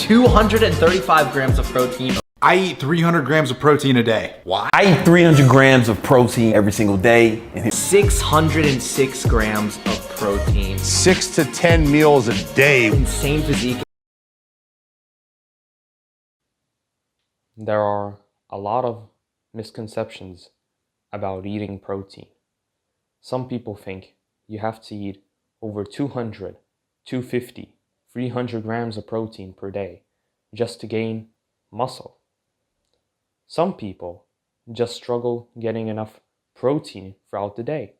235 grams of protein. I eat 300 grams of protein a day. Why? I eat 300 grams of protein every single day. 606 grams of protein. 6 to 10 meals a day. Insane physique. There are a lot of misconceptions about eating protein. Some people think you have to eat over 200, 250, 300 grams of protein per day just to gain muscle. Some people just struggle getting enough protein throughout the day.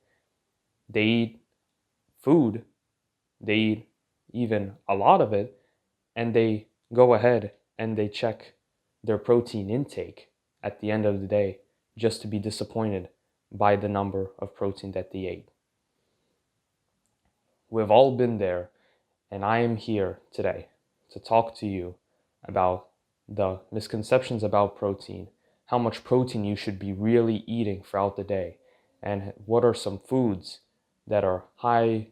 They eat food, they eat even a lot of it, and they go ahead and they check their protein intake at the end of the day just to be disappointed by the number of protein that they ate. We've all been there, and I am here today to talk to you about the misconceptions about protein, how much protein you should be really eating throughout the day, and what are some foods that are high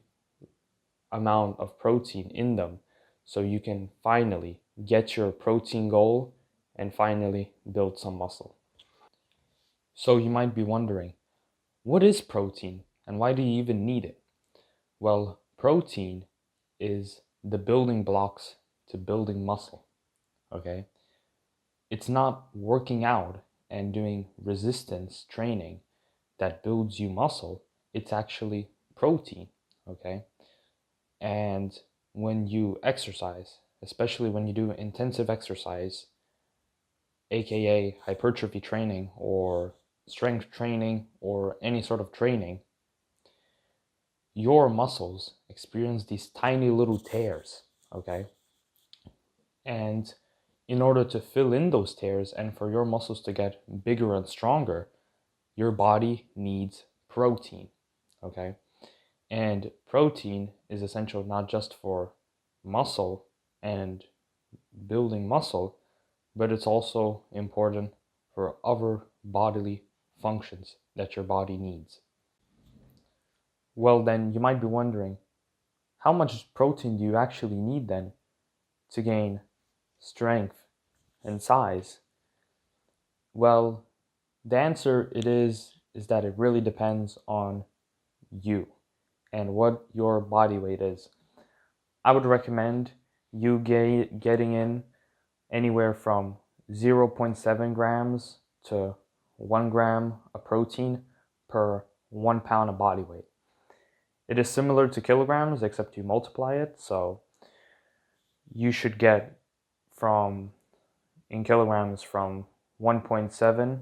amount of protein in them so you can finally get your protein goal and finally build some muscle. So you might be wondering, what is protein and why do you even need it? Well, protein is the building blocks to building muscle, okay? It's not working out and doing resistance training that builds you muscle, it's actually protein, okay? And when you exercise, especially when you do intensive exercise, aka hypertrophy training or strength training or any sort of training, your muscles experience these tiny little tears, okay? And in order to fill in those tears and for your muscles to get bigger and stronger, your body needs protein, okay? And protein is essential not just for muscle and building muscle, but it's also important for other bodily functions that your body needs. Well, then you might be wondering, how much protein do you actually need then to gain strength and size? Well, the answer is that it really depends on you and what your body weight is. I would recommend you getting in anywhere from 0.7 grams to 1 gram of protein per 1 pound of body weight. It is similar to kilograms, except you multiply it, so you should get in kilograms from 1.7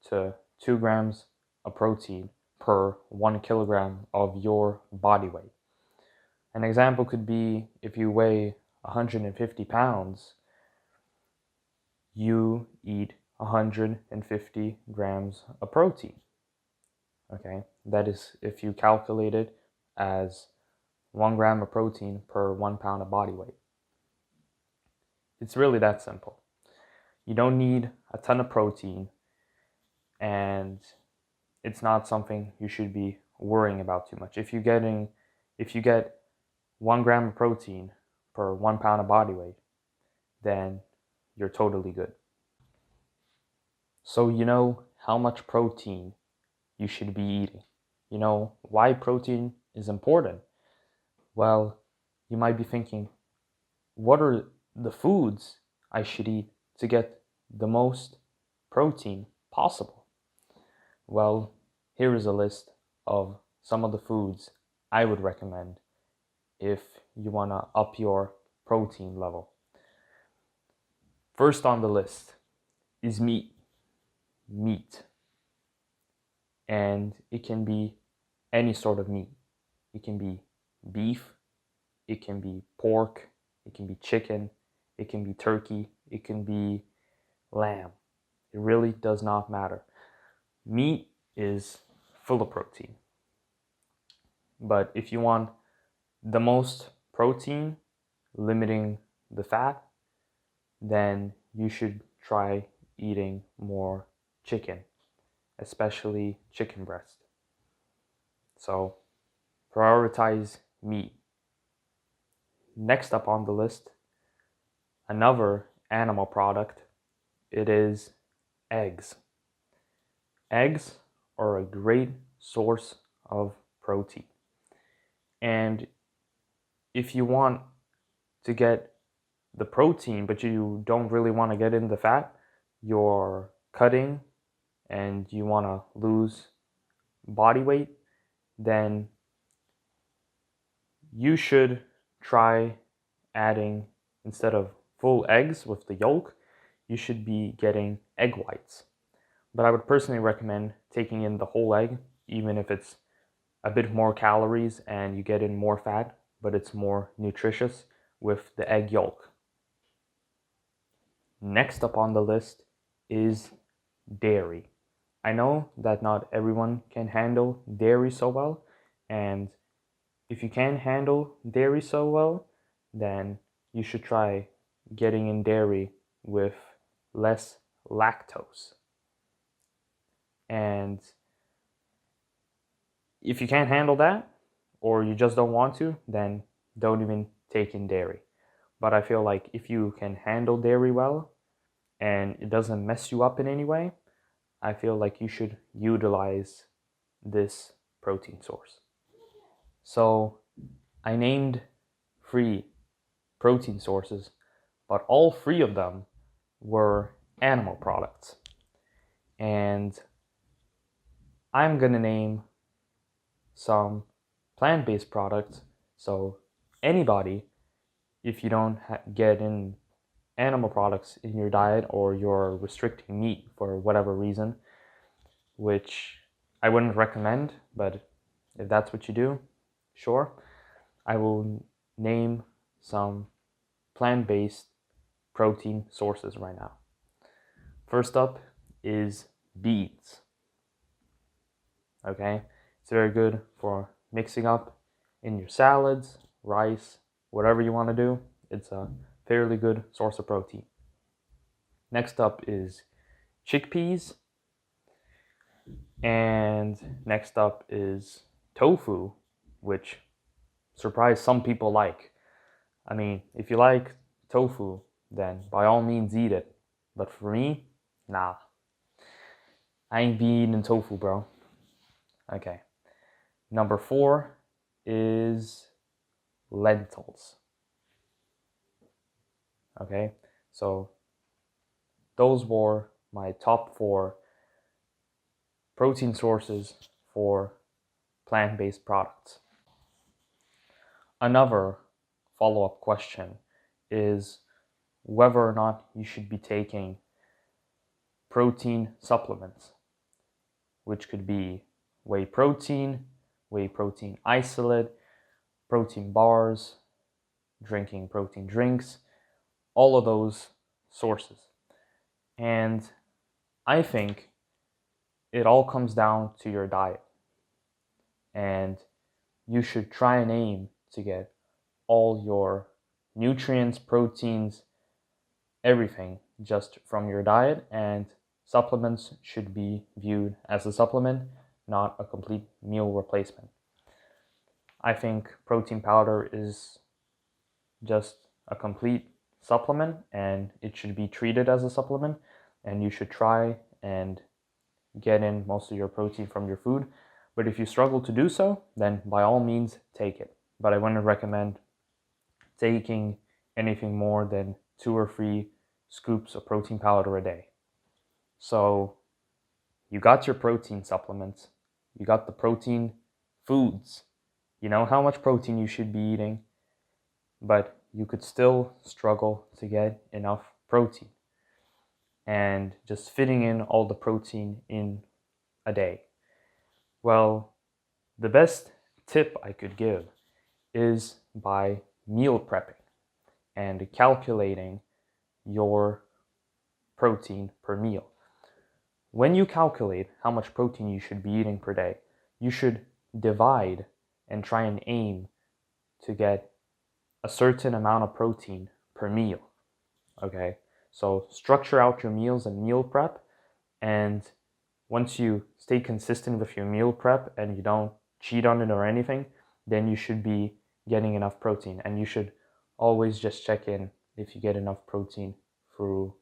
to 2 grams of protein per 1 kilogram of your body weight. An example could be if you weigh 150 pounds, you eat 150 grams of protein. Okay, that is if you calculate it as 1 gram of protein per 1 pound of body weight. It's really that simple. You don't need a ton of protein, and it's not something you should be worrying about too much. If you get 1 gram of protein per 1 pound of body weight, then you're totally good. So you know how much protein you should be eating. You know why protein is important. Well, you might be thinking, what are the foods I should eat to get the most protein possible? Well, here is a list of some of the foods I would recommend if you want to up your protein level. First on the list is meat. And it can be any sort of meat. It can be beef, it can be pork, it can be chicken, it can be turkey, it can be lamb. It really does not matter. Meat is full of protein. But if you want the most protein, limiting the fat, then you should try eating more chicken, especially chicken breast. So prioritize meat. Next up on the list, another animal product, it is eggs. Eggs are a great source of protein. And if you want to get the protein, but you don't really want to get in the fat, you're cutting and you want to lose body weight, then you should try adding, instead of full eggs with the yolk, you should be getting egg whites. But I would personally recommend taking in the whole egg, even if it's a bit more calories and you get in more fat, but it's more nutritious with the egg yolk. Next up on the list is dairy. I know that not everyone can handle dairy so well, and if you can handle dairy so well, then you should try getting in dairy with less lactose. And if you can't handle that, or you just don't want to, then don't even take in dairy. But I feel like if you can handle dairy well and it doesn't mess you up in any way, I feel like you should utilize this protein source. So I named 3 protein sources, but all 3 of them were animal products. And I'm gonna name some plant-based products. So anybody, if you don't get in animal products in your diet, or you're restricting meat for whatever reason, which I wouldn't recommend, but if that's what you do, sure. I will name some plant-based protein sources right now. First up is beets. Okay, it's very good for mixing up in your salads, rice, whatever you want to do. It's a fairly good source of protein. Next up is chickpeas. And next up is tofu, which surprise some people like. I mean, if you like tofu, then by all means eat it. But for me, nah. I ain't be eating tofu, bro. Okay. Number 4 is lentils. Okay, so those were my top 4 protein sources for plant-based products. Another follow-up question is whether or not you should be taking protein supplements, which could be whey protein isolate, protein bars, drinking protein drinks, all of those sources. And I think it all comes down to your diet. And you should try and aim to get all your nutrients, proteins, everything just from your diet, and supplements should be viewed as a supplement, not a complete meal replacement. I think protein powder is just a complete supplement, and it should be treated as a supplement, and you should try and get in most of your protein from your food. But if you struggle to do so, then by all means take it. But I wouldn't recommend taking anything more than 2 or 3 scoops of protein powder a day. So you got your protein supplements, you got the protein foods, you know how much protein you should be eating, but you could still struggle to get enough protein. And just fitting in all the protein in a day. Well, the best tip I could give is by meal prepping and calculating your protein per meal. When you calculate how much protein you should be eating per day, you should divide and try and aim to get a certain amount of protein per meal. Okay, so structure out your meals and meal prep, and once you stay consistent with your meal prep and you don't cheat on it or anything, then you should be getting enough protein. And you should always just check in if you get enough protein through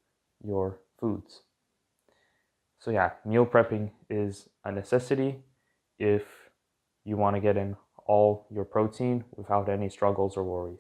your foods. So yeah, meal prepping is a necessity if you want to get in all your protein without any struggles or worries.